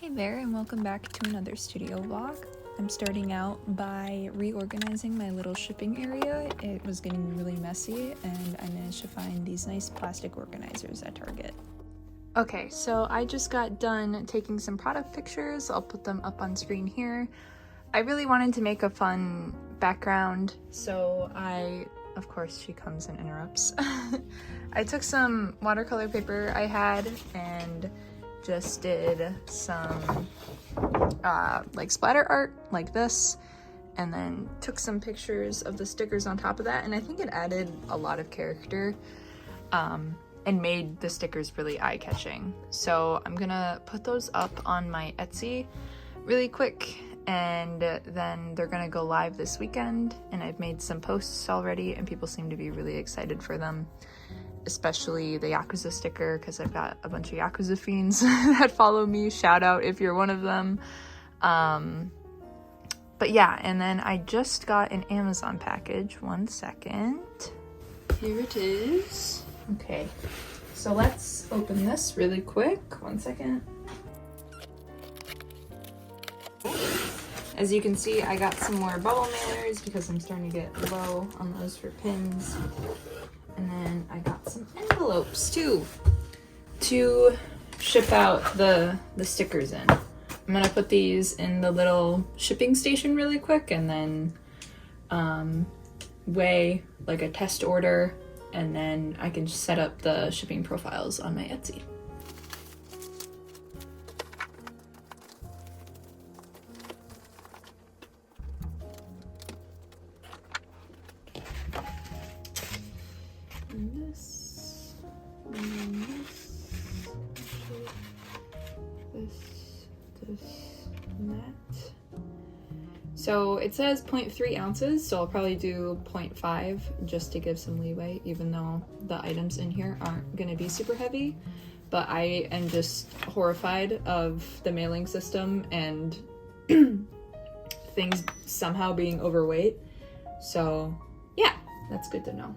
Hey there, and welcome back to another studio vlog. I'm starting out by reorganizing my little shipping area. It was getting really messy, and I managed to find these nice plastic organizers at Target. Okay, so I just got done taking some product pictures. I'll put them up on screen here. I really wanted to make a fun background, so of course she comes and interrupts. I took some watercolor paper I had and just did some like splatter art like this, and then took some pictures of the stickers on top of that, and I think it added a lot of character and made the stickers really eye-catching. So I'm gonna put those up on my Etsy really quick, and then they're gonna go live this weekend, and I've made some posts already and people seem to be really excited for them, especially the Yakuza sticker, because I've got a bunch of Yakuza fiends that follow me. Shout out if you're one of them. But yeah, and then I just got an Amazon package. One second. Here it is. Okay, so let's open this really quick. One second. As you can see, I got some more bubble mailers because I'm starting to get low on those for pins. And then I got some envelopes too to ship out the stickers in. I'm gonna put these in the little shipping station really quick, and then weigh like a test order, and then I can just set up the shipping profiles on my Etsy. And this, and then this, and that. So it says 0.3 ounces, so I'll probably do 0.5 just to give some leeway, even though the items in here aren't gonna be super heavy. But I am just horrified of the mailing system and things somehow being overweight. So yeah, that's good to know.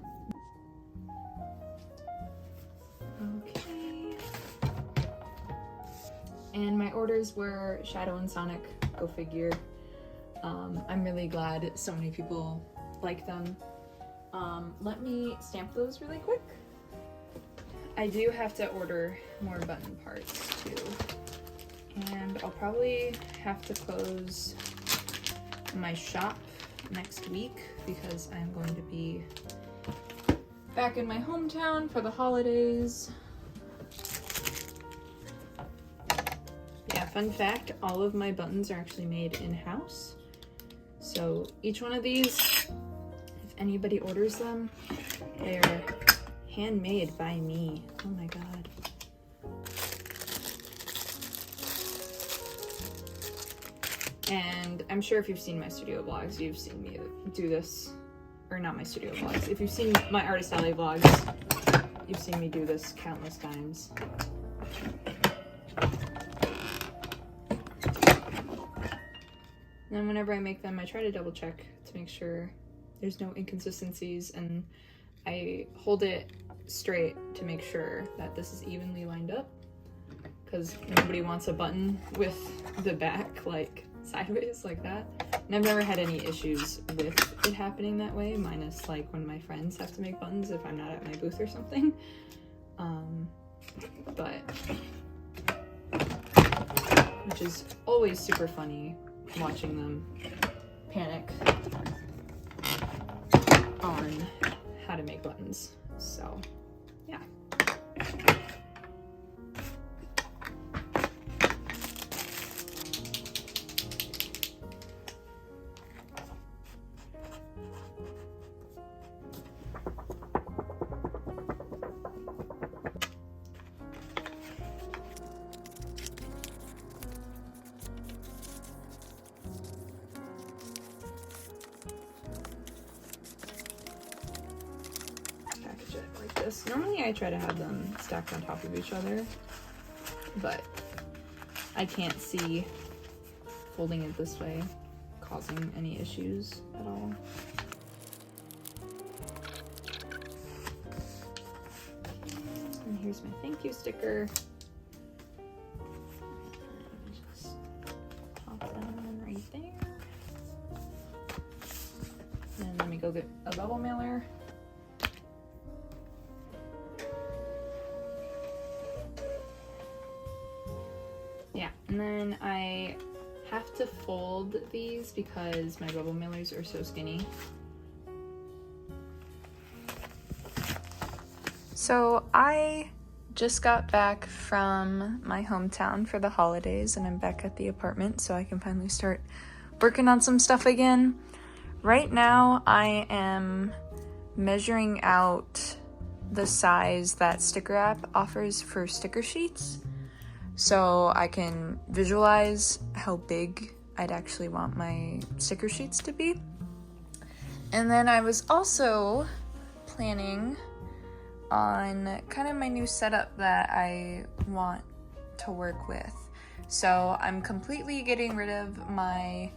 Okay. And my orders were Shadow and Sonic, go figure. I'm really glad so many people like them. Let me stamp those really quick. I do have to order more button parts too. And I'll probably have to close my shop next week because I'm going to be back in my hometown for the holidays. Yeah, fun fact, all of my buttons are actually made in-house. So each one of these, if anybody orders them, they're handmade by me. Oh my god. And I'm sure if you've seen my studio vlogs, you've seen me do this. Or not my studio vlogs. If you've seen my Artist Alley vlogs, you've seen me do this countless times. And then whenever I make them, I try to double check to make sure there's no inconsistencies, and I hold it straight to make sure that this is evenly lined up, because nobody wants a button with the back like sideways like that. And I've never had any issues with it happening that way, minus like when my friends have to make buttons if I'm not at my booth or something. But which is always super funny watching them panic on how to make buttons. So yeah. This. Normally I try to have them stacked on top of each other, but I can't see folding it this way causing any issues at all. And here's my thank you sticker. And right there. And let me go get a bubble mailer. Yeah, and then I have to fold these because my bubble mailers are so skinny. So I just got back from my hometown for the holidays and I'm back at the apartment so I can finally start working on some stuff again. Right now I am measuring out the size that Sticker App offers for sticker sheets so I can visualize how big I'd actually want my sticker sheets to be. And then I was also planning on kind of my new setup that I want to work with. So I'm completely getting rid of my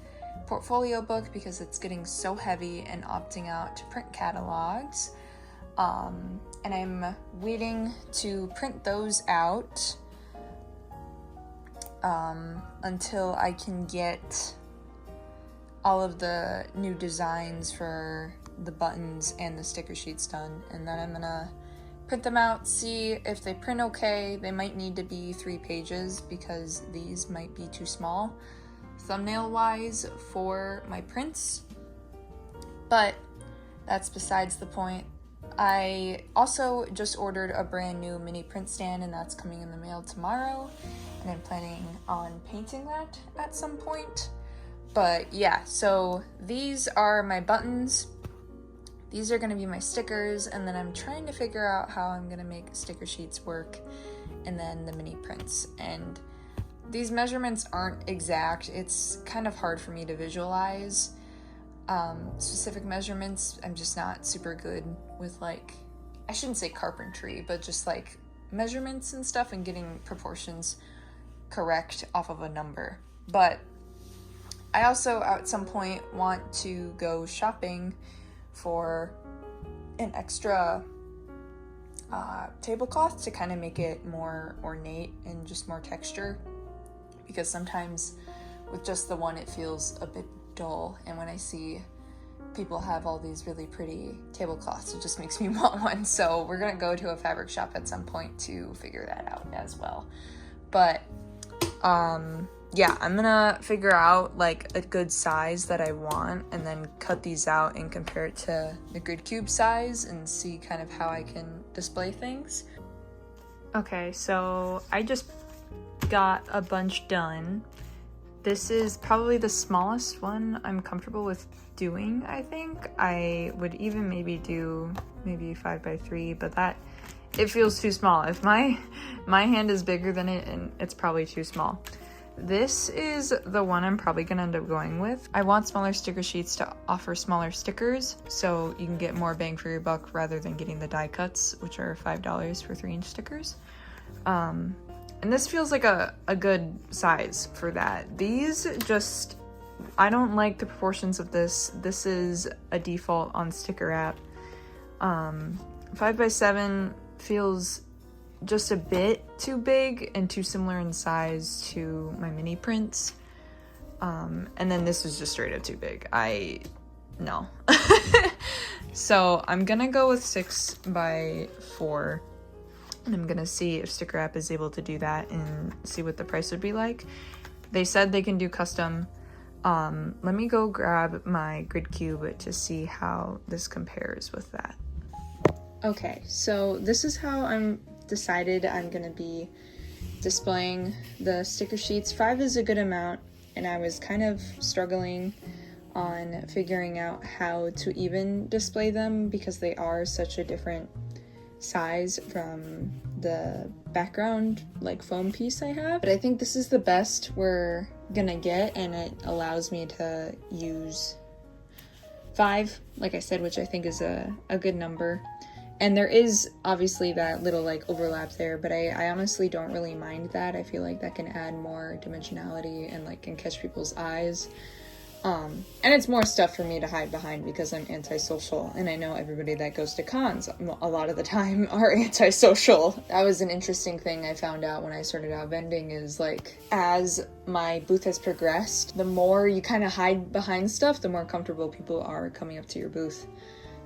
portfolio book because it's getting so heavy and opting out to print catalogs. And I'm waiting to print those out until I can get all of the new designs for the buttons and the sticker sheets done. And then I'm gonna print them out, see if they print okay. They might need to be 3 pages because these might be too small thumbnail wise for my prints, but that's besides the point. I also just ordered a brand new mini print stand and that's coming in the mail tomorrow, and I'm planning on painting that at some point. But yeah, so these are my buttons. These are gonna be my stickers, and then I'm trying to figure out how I'm gonna make sticker sheets work, and then the mini prints. And these measurements aren't exact. It's kind of hard for me to visualize specific measurements. I'm just not super good with, like, I shouldn't say carpentry, but just like measurements and stuff and getting proportions correct off of a number. But I also at some point want to go shopping for an extra tablecloth to kind of make it more ornate and just more texture, because sometimes with just the one it feels a bit dull, and when I see people have all these really pretty tablecloths it just makes me want one. So we're gonna go to a fabric shop at some point to figure that out as well. But yeah, I'm gonna figure out like a good size that I want and then cut these out and compare it to the grid cube size and see kind of how I can display things. Okay, so I just got a bunch done. This is probably the smallest one I'm comfortable with doing, I think. I would even maybe do maybe 5x3, but that, it feels too small. If my hand is bigger than it, and it's probably too small. This is the one I'm probably gonna end up going with. I want smaller sticker sheets to offer smaller stickers so you can get more bang for your buck rather than getting the die cuts, which are $5 for 3-inch stickers. And this feels like a good size for that. These just, I don't like the proportions of this. This is a default on Sticker App. 5x7 feels just a bit too big and too similar in size to my mini prints. And then this is just straight up too big. No. So I'm gonna go with 6x4. And I'm gonna see if Sticker App is able to do that and see what the price would be like. They said they can do custom. Let me go grab my grid cube to see how this compares with that. Okay, so this is how I'm decided I'm gonna be displaying the sticker sheets. 5 is a good amount, and I was kind of struggling on figuring out how to even display them because they are such a different size from the background like foam piece I have. But I think this is the best we're gonna get, and it allows me to use 5, like I said, which I think is a good number. And there is obviously that little like overlap there, but I honestly don't really mind that. I feel like that can add more dimensionality and like can catch people's eyes. And it's more stuff for me to hide behind because I'm antisocial, and I know everybody that goes to cons a lot of the time are antisocial. That was an interesting thing I found out when I started out vending, is like, as my booth has progressed, the more you kind of hide behind stuff, the more comfortable people are coming up to your booth,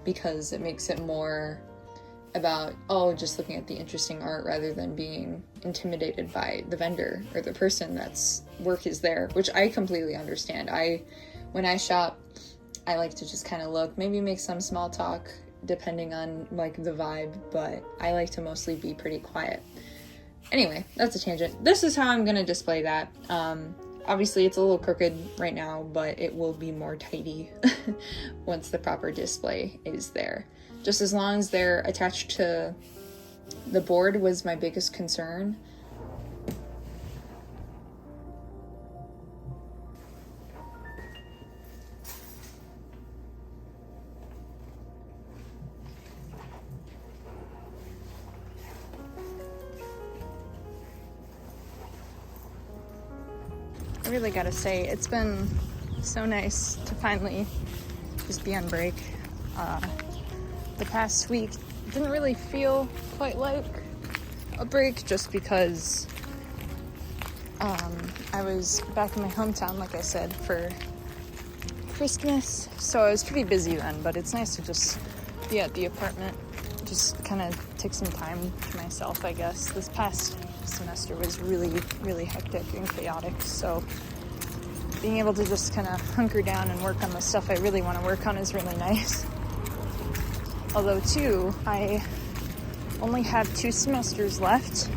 because it makes it more about, oh, just looking at the interesting art rather than being intimidated by the vendor or the person that's work is there, which I completely understand. When I shop, I like to just kind of look, maybe make some small talk depending on like the vibe, but I like to mostly be pretty quiet. Anyway, that's a tangent. This is how I'm gonna display that. Obviously it's a little crooked right now, but it will be more tidy once the proper display is there. Just as long as they're attached to the board was my biggest concern. I really gotta say, it's been so nice to finally just be on break. The past week didn't really feel quite like a break, just because I was back in my hometown, like I said, for Christmas, so I was pretty busy then, but it's nice to just be at the apartment, just kind of take some time to myself, I guess. This past semester was really, really hectic and chaotic, so being able to just kind of hunker down and work on the stuff I really want to work on is really nice. Although, too, I only have 2 semesters left,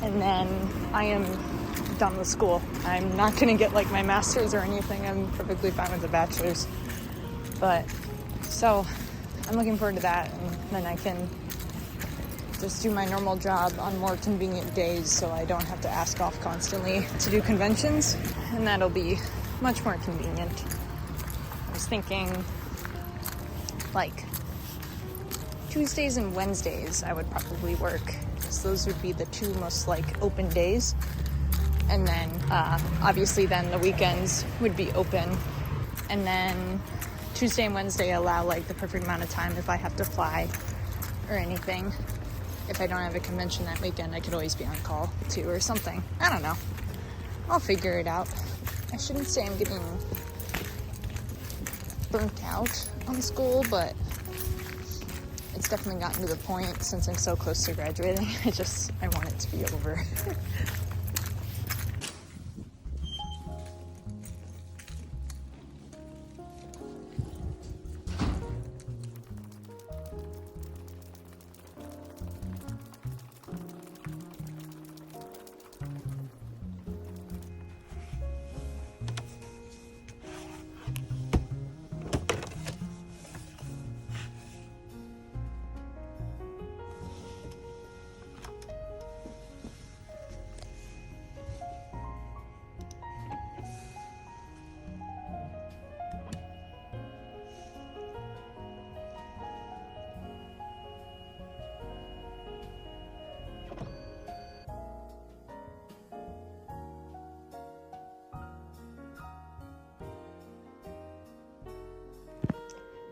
and then I am done with school. I'm not going to get, like, my master's or anything. I'm perfectly fine with the bachelor's. But, so, I'm looking forward to that, and then I can just do my normal job on more convenient days, so I don't have to ask off constantly to do conventions, and that'll be much more convenient. I was thinking, like, Tuesdays and Wednesdays I would probably work, because those would be the 2 most, like, open days. And then, obviously then the weekends would be open. And then Tuesday and Wednesday allow, like, the perfect amount of time if I have to fly or anything. If I don't have a convention that weekend, I could always be on call, too, or something. I don't know. I'll figure it out. I shouldn't say I'm getting burnt out on school, but it's definitely gotten to the point, since I'm so close to graduating, I want it to be over.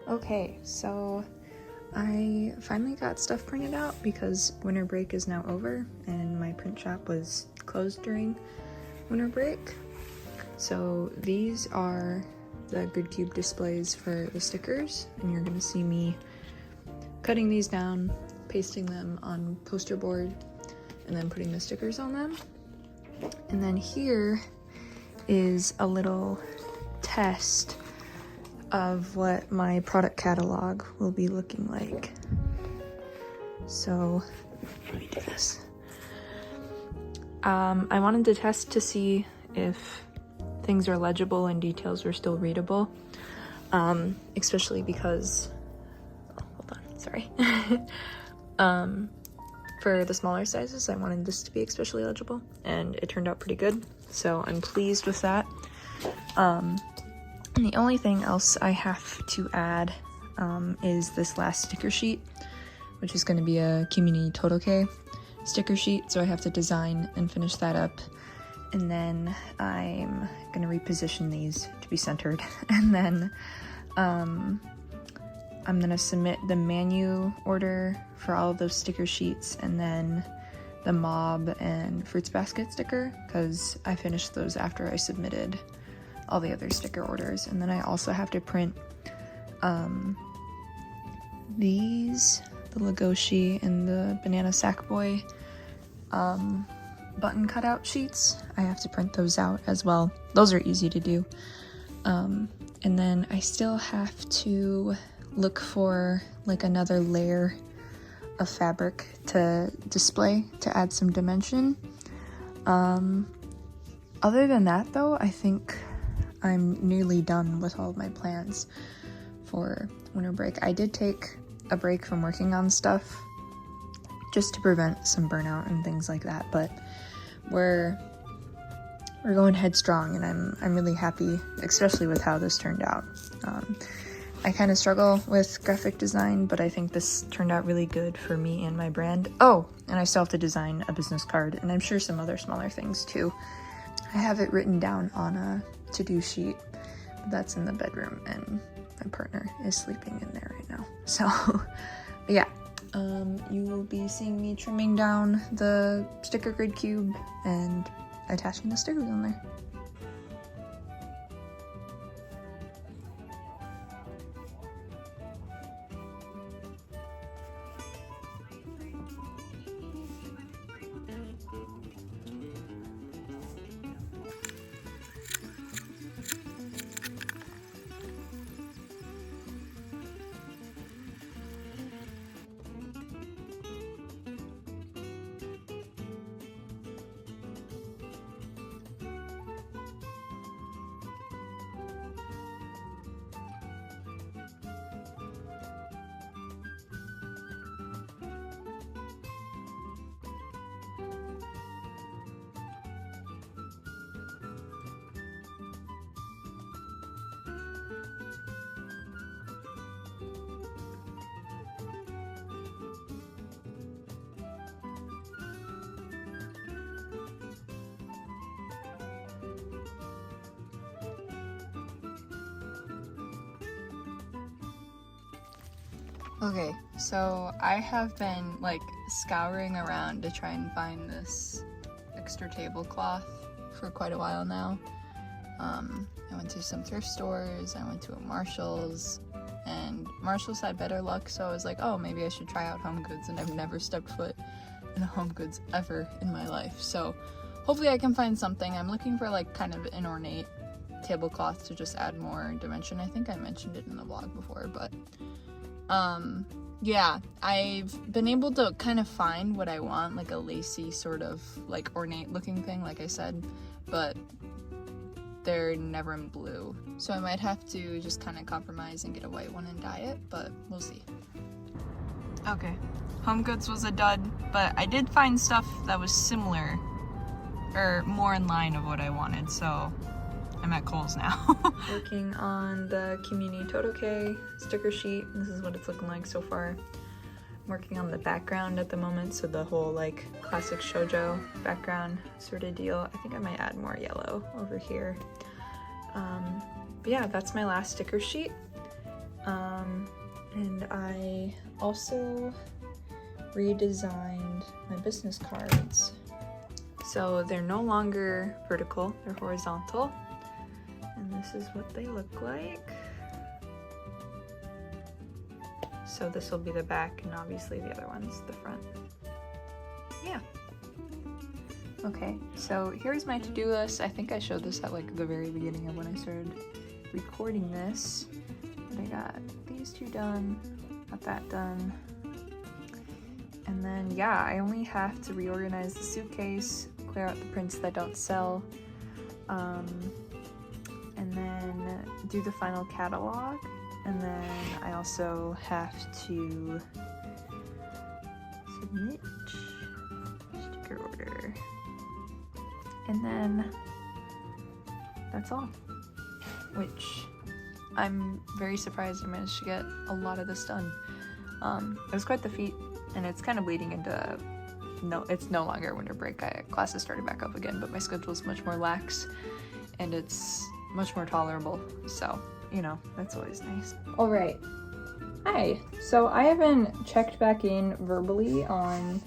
Okay, so I finally got stuff printed out because winter break is now over and my print shop was closed during winter break. So these are the Good Cube displays for the stickers, and you're gonna see me cutting these down, pasting them on poster board, and then putting the stickers on them. And then here is a little test of what my product catalog will be looking like. So let me do this. I wanted to test to see if things are legible and details are still readable, especially because, hold on, sorry. For the smaller sizes, I wanted this to be especially legible, and it turned out pretty good, so I'm pleased with that. And the only thing else I have to add is this last sticker sheet, which is going to be a Kimi ni Todoke sticker sheet, so I have to design and finish that up And then I'm gonna reposition these to be centered. And then I'm gonna submit the menu order for all of those sticker sheets, and then the mob and fruits basket sticker, because I finished those after I submitted all the other sticker orders. And then I also have to print these, the Legoshi and the Banana Sackboy button cutout sheets. I have to print those out as well. Those are easy to do. And then I still have to look for like another layer of fabric to display to add some dimension. Other than that though, I think I'm nearly done with all of my plans for winter break. I did take a break from working on stuff just to prevent some burnout and things like that, but we're going headstrong, and I'm really happy, especially with how this turned out. I kind of struggle with graphic design, but I think this turned out really good for me and my brand. Oh, and I still have to design a business card, and I'm sure some other smaller things too. I have it written down on a to-do sheet, but that's in the bedroom, and my partner is sleeping in there right now. So, yeah, you will be seeing me trimming down the sticker grid cube and attaching the stickers on there. Okay, so I have been like scouring around to try and find this extra tablecloth for quite a while now. I went to some thrift stores, I went to a Marshall's, and Marshall's had better luck, so I was like, oh, maybe I should try out Home Goods, and I've never stepped foot in a Home Goods ever in my life, so hopefully I can find something. I'm looking for like kind of an ornate tablecloth to just add more dimension. I think I mentioned it in the vlog before, but yeah, I've been able to kind of find what I want, like a lacy sort of like ornate looking thing, like I said, but they're never in blue, so I might have to just kind of compromise and get a white one and dye it, but we'll see. Okay, Home Goods was a dud, but I did find stuff that was similar or more in line of what I wanted, so I'm at Kohl's now. Working on the Kimi Todoke sticker sheet. This is what it's looking like so far. I'm working on the background at the moment, so the whole like classic shoujo background sort of deal. I think I might add more yellow over here. But yeah, that's my last sticker sheet. And I also redesigned my business cards. So they're no longer vertical, they're horizontal. And this is what they look like. So this will be the back, and obviously the other one's the front. Yeah. Okay, so here's my to-do list. I think I showed this at like the very beginning of when I started recording this. But I got these two done, got that done. And then yeah, I only have to reorganize the suitcase, clear out the prints that don't sell, and then do the final catalog. And then I also have to submit sticker order. And then that's all, which I'm very surprised I managed to get a lot of this done. It was quite the feat, and it's kind of bleeding into no, it's no longer winter break. Classes started back up again, but my schedule is much more lax and it's much more tolerable. So, you know, that's always nice. All right. Hi. So I haven't checked back in verbally on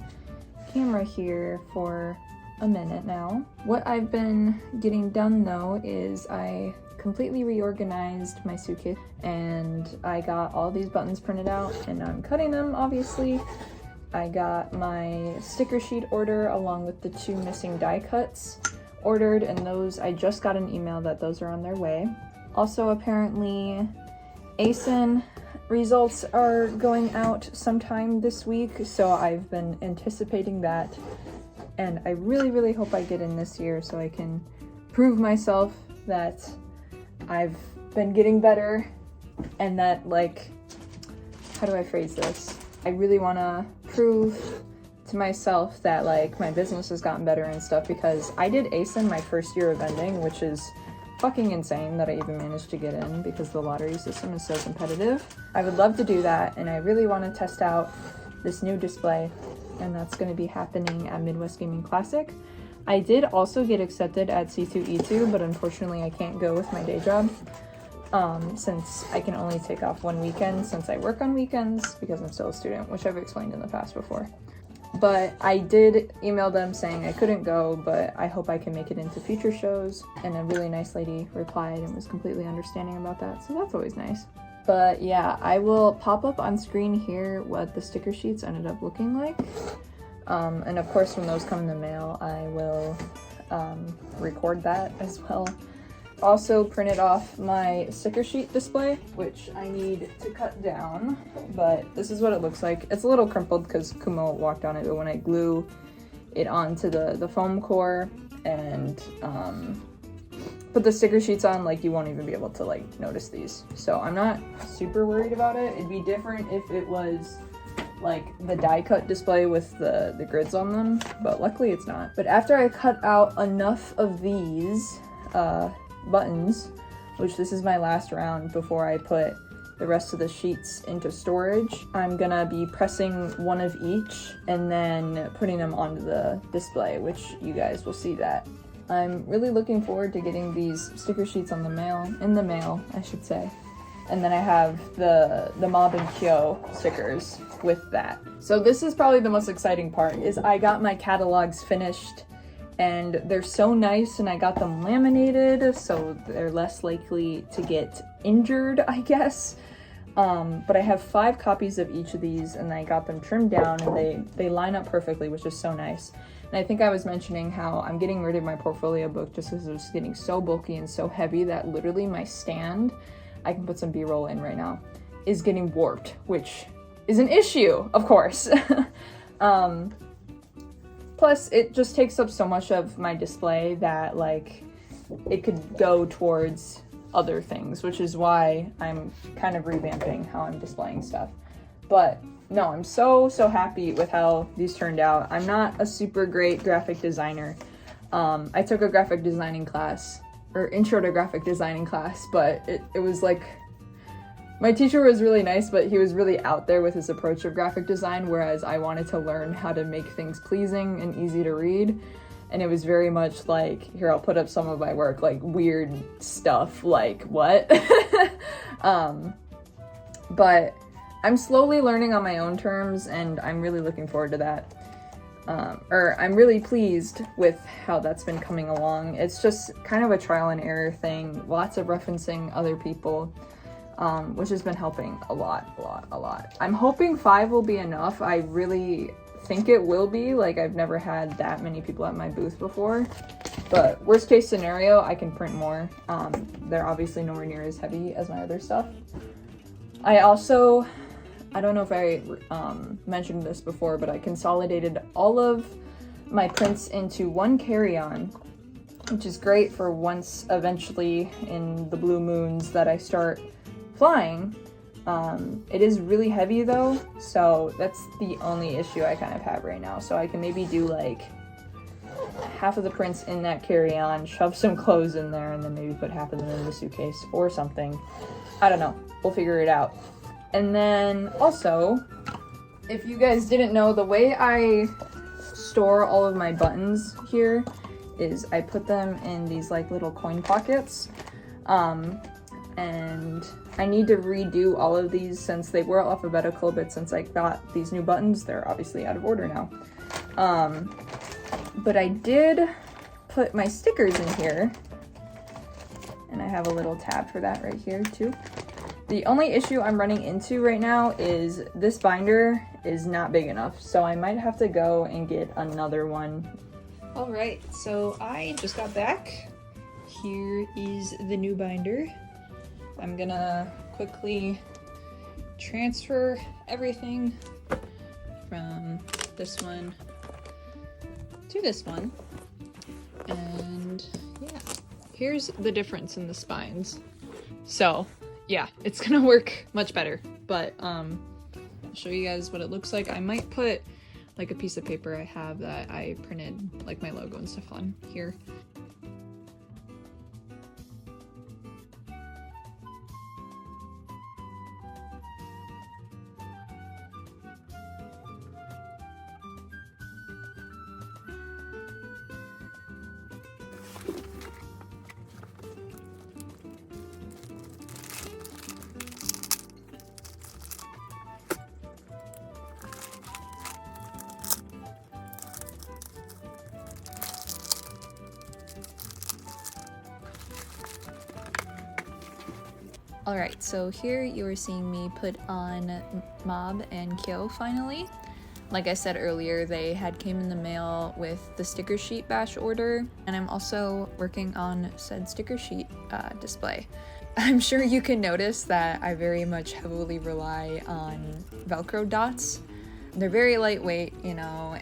camera here for a minute now. What I've been getting done though is I completely reorganized my suitcase and I got all these buttons printed out and I'm cutting them, obviously. I got my sticker sheet order along with the 2 missing die cuts ordered, and those, I just got an email that those are on their way. Also, apparently ASIN results are going out sometime this week, so I've been anticipating that, and I really hope I get in this year so I can prove myself that I've been getting better and that, like, how do I phrase this? I really want to prove to myself that, like, my business has gotten better and stuff, because I did ASIN my first year of vending, which is fucking insane that I even managed to get in because the lottery system is so competitive. I would love to do that, and I really want to test out this new display, and that's going to be happening at Midwest Gaming Classic. I did also get accepted at C2E2, but unfortunately I can't go with my day job, since I can only take off 1 weekend since I work on weekends because I'm still a student, which I've explained in the past before. But I did email them saying I couldn't go, but I hope I can make it into future shows, and a really nice lady replied and was completely understanding about that, so that's always nice. But yeah, I will pop up on screen here what the sticker sheets ended up looking like. And of course, when those come in the mail, I will record that as well. Also printed off my sticker sheet display, which I need to cut down, but this is what it looks like. It's a little crumpled because Kumo walked on it, but when I glue it onto the foam core and put the sticker sheets on, like, you won't even be able to, like, notice these. So I'm not super worried about it. It'd be different if it was like the die cut display with the grids on them, but luckily it's not. But after I cut out enough of these buttons, which this is my last round before I put the rest of the sheets into storage, I'm gonna be pressing one of each and then putting them onto the display, which you guys will see that. I'm really looking forward to getting these sticker sheets in the mail, I should say. And then I have the Mob and Kyo stickers with that. So this is probably the most exciting part, is I got my catalogs finished and they're so nice, and I got them laminated so they're less likely to get injured, I guess. But I have 5 copies of each of these, and I got them trimmed down, and they line up perfectly, which is so nice. And I think I was mentioning how I'm getting rid of my portfolio book just because it was getting so bulky and so heavy that literally my stand, I can put some B-roll in right now, is getting warped, which is an issue, of course. Plus, it just takes up so much of my display that, like, it could go towards other things, which is why I'm kind of revamping how I'm displaying stuff. But no, I'm so happy with how these turned out. I'm not a super great graphic designer. I took a graphic designing class, or intro to graphic designing class, but it was like, my teacher was really nice, but he was really out there with his approach of graphic design, whereas I wanted to learn how to make things pleasing and easy to read. And it was very much like, here, I'll put up some of my work, like weird stuff, like what? But I'm slowly learning on my own terms, and I'm really looking forward to that. I'm really pleased with how that's been coming along. It's just kind of a trial and error thing, lots of referencing other people, which has been helping a lot. I'm hoping 5 will be enough. I really think it will be. Like, I've never had that many people at my booth before, but worst case scenario, I can print more. They're obviously nowhere near as heavy as my other stuff. I don't know if I mentioned this before, but I consolidated all of my prints into one carry-on, which is great for once eventually in the blue moons that I start flying. It is really heavy though, so that's the only issue I kind of have right now. So I can maybe do like half of the prints in that carry-on, shove some clothes in there, and then maybe put half of them in the suitcase or something. I don't know. We'll figure it out. And then also, if you guys didn't know, the way I store all of my buttons here is I put them in these like little coin pockets. And I need to redo all of these since they were alphabetical, but since I got these new buttons, they're obviously out of order now. But I did put my stickers in here, and I have a little tab for that right here too. The only issue I'm running into right now is this binder is not big enough, so I might have to go and get another one. All right, so I just got back. Here is the new binder. I'm gonna quickly transfer everything from this one to this one. And yeah, here's the difference in the spines. So yeah, it's gonna work much better, but I'll show you guys what it looks like. I might put like a piece of paper I have that I printed like my logo and stuff on here. Alright, so here you are seeing me put on Mob and Kyo finally. Like I said earlier, they had came in the mail with the sticker sheet bash order, and I'm also working on said sticker sheet display. I'm sure you can notice that I very much heavily rely on Velcro dots. They're very lightweight, you know,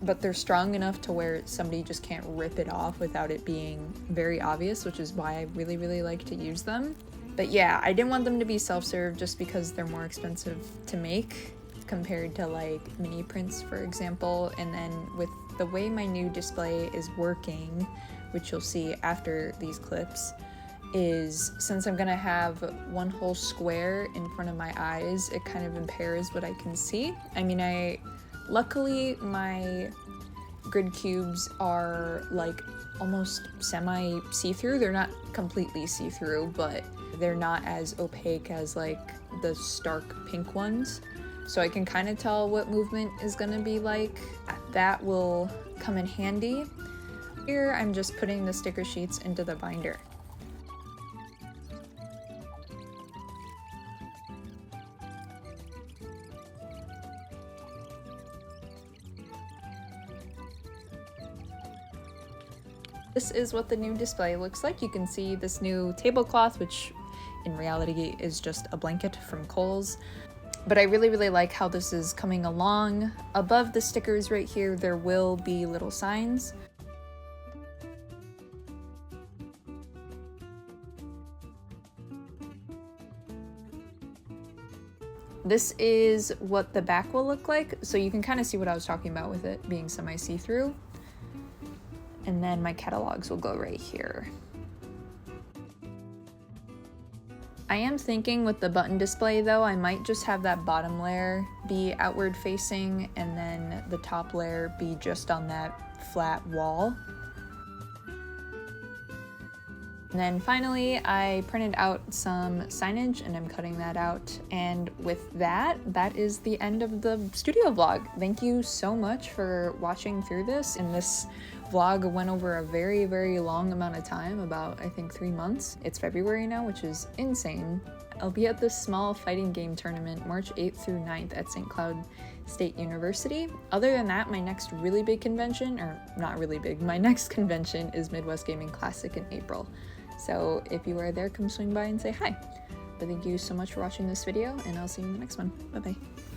but they're strong enough to where somebody just can't rip it off without it being very obvious, which is why I really, really like to use them. But yeah, I didn't want them to be self-serve just because they're more expensive to make compared to like mini prints, for example. And then with the way my new display is working, which you'll see after these clips, is since I'm gonna have one whole square in front of my eyes, it kind of impairs what I can see. I mean, luckily my grid cubes are like almost semi see-through. They're not completely see-through, but they're not as opaque as like the stark pink ones. So I can kind of tell what movement is gonna be like. That will come in handy. Here I'm just putting the sticker sheets into the binder. This is what the new display looks like. You can see this new tablecloth, which in reality is just a blanket from Kohl's. But I really, really like how this is coming along. Above the stickers right here, there will be little signs. This is what the back will look like. So you can kind of see what I was talking about with it being semi-see-through. And then my catalogs will go right here. I am thinking with the button display though, I might just have that bottom layer be outward facing and then the top layer be just on that flat wall. And then finally, I printed out some signage and I'm cutting that out. And with that, that is the end of the studio vlog. Thank you so much for watching through this. And this vlog went over a very, very long amount of time, about I think 3 months. It's February now, which is insane. I'll be at this small fighting game tournament March 8th through 9th at St. Cloud State University. Other than that, my next really big convention, or not really big, my next convention is Midwest Gaming Classic in April. So if you are there, come swing by and say hi. But thank you so much for watching this video, and I'll see you in the next one. Bye-bye.